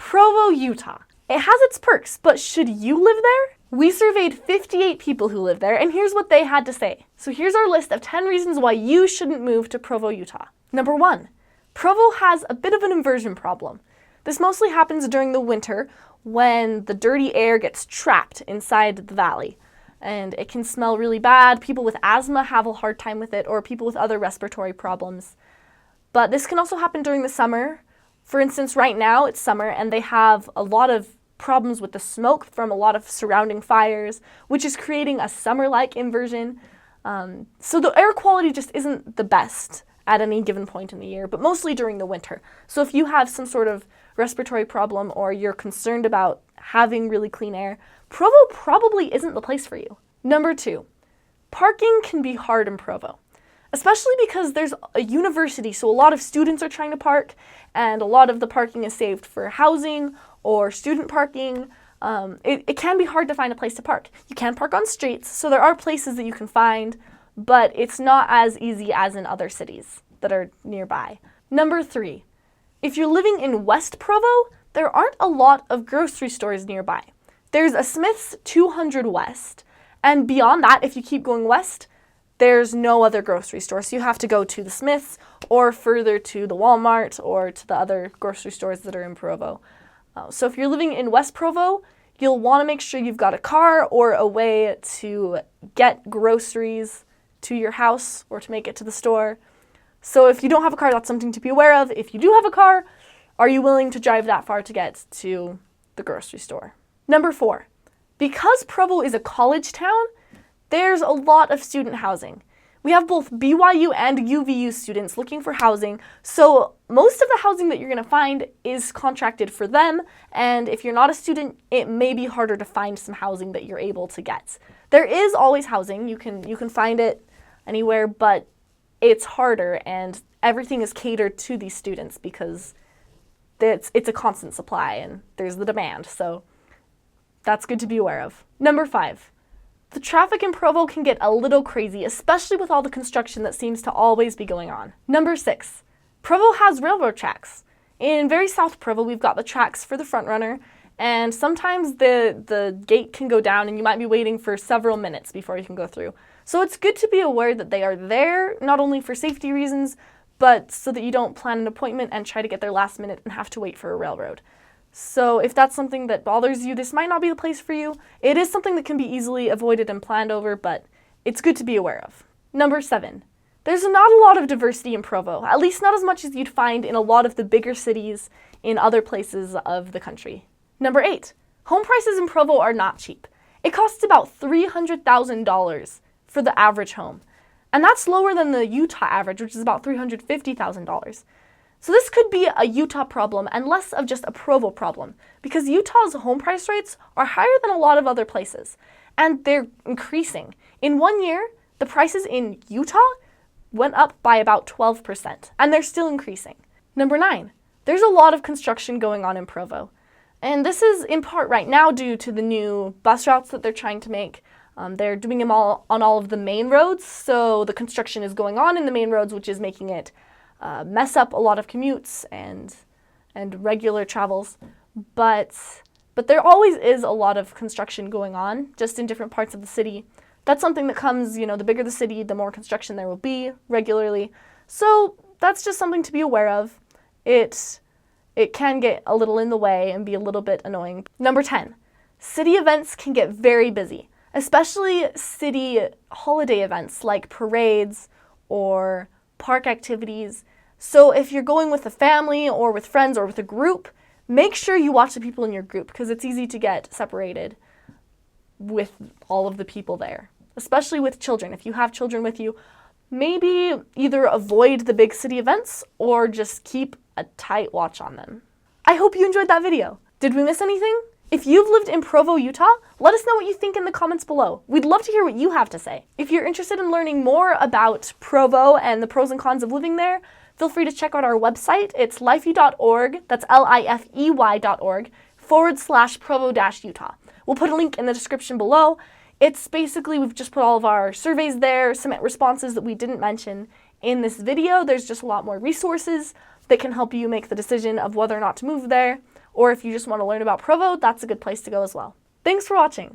Provo, Utah. It has its perks, but should you live there? We surveyed 58 people who live there, and here's what they had to say. So here's our list of 10 reasons why you shouldn't move to Provo, Utah. Number 1, Provo has a bit of an inversion problem. This mostly happens during the winter when the dirty air gets trapped inside the valley, and it can smell really bad. People with asthma have a hard time with it, or people with other respiratory problems. But this can also happen during the summer. For instance, right now it's summer, and they have a lot of problems with the smoke from a lot of surrounding fires, which is creating a summer-like inversion. So the air quality just isn't the best at any given point in the year, but mostly during the winter. So if you have some sort of respiratory problem or you're concerned about having really clean air, Provo probably isn't the place for you. Number 2, parking can be hard in Provo, especially because there's a university, so a lot of students are trying to park, and a lot of the parking is saved for housing or student parking. It can be hard to find a place to park. You can park on streets, so there are places that you can find, but it's not as easy as in other cities that are nearby. Number 3, if you're living in West Provo, there aren't a lot of grocery stores nearby. There's a Smith's 200 West, and beyond that, if you keep going west, there's no other grocery store. So you have to go to the Smith's or further to the Walmart or to the other grocery stores that are in Provo. So if you're living in West Provo, you'll want to make sure you've got a car or a way to get groceries to your house or to make it to the store. So if you don't have a car, that's something to be aware of. If you do have a car, are you willing to drive that far to get to the grocery store? Number 4, because Provo is a college town, there's a lot of student housing. We have both BYU and UVU students looking for housing, so most of the housing that you're going to find is contracted for them, and if you're not a student, it may be harder to find some housing that you're able to get. There is always housing, you can find it anywhere, but it's harder, and everything is catered to these students because it's a constant supply and there's the demand, so that's good to be aware of. Number 5. The traffic in Provo can get a little crazy, especially with all the construction that seems to always be going on. Number 6, Provo has railroad tracks. In very South Provo, we've got the tracks for the front runner, and sometimes the gate can go down and you might be waiting for several minutes before you can go through. So it's good to be aware that they are there, not only for safety reasons, but so that you don't plan an appointment and try to get there last minute and have to wait for a railroad. So if that's something that bothers you, this might not be the place for you. It is something that can be easily avoided and planned over, but it's good to be aware of. Number 7, there's not a lot of diversity in Provo, at least not as much as you'd find in a lot of the bigger cities in other places of the country. Number 8, home prices in Provo are not cheap. It costs about $300,000 for the average home, and that's lower than the Utah average, which is about $350,000. So this could be a Utah problem and less of just a Provo problem, because Utah's home price rates are higher than a lot of other places, and they're increasing. In 1 year, the prices in Utah went up by about 12%, and they're still increasing. Number 9, there's a lot of construction going on in Provo, and this is in part right now due to the new bus routes that they're trying to make. They're doing them all on all of the main roads, so the construction is going on in the main roads, which is making it mess up a lot of commutes and regular travels, but there always is a lot of construction going on, just in different parts of the city. That's something that comes, the bigger the city, the more construction there will be regularly. So that's just something to be aware of. It can get a little in the way and be a little bit annoying. Number 10, city events can get very busy, especially city holiday events like parades or park activities. So if you're going with a family or with friends or with a group, make sure you watch the people in your group, because it's easy to get separated with all of the people there, especially with children. If you have children with you, maybe either avoid the big city events or just keep a tight watch on them. I hope you enjoyed that video. Did we miss anything? If you've lived in Provo, Utah, let us know what you think in the comments below. We'd love to hear what you have to say. If you're interested in learning more about Provo and the pros and cons of living there, feel free to check out our website. It's lifey.org, that's lifey.org/Provo-Utah. We'll put a link in the description below. It's basically, we've just put all of our surveys there, some responses that we didn't mention in this video. There's just a lot more resources that can help you make the decision of whether or not to move there. or if you just want to learn about Provo, that's a good place to go as well. Thanks for watching.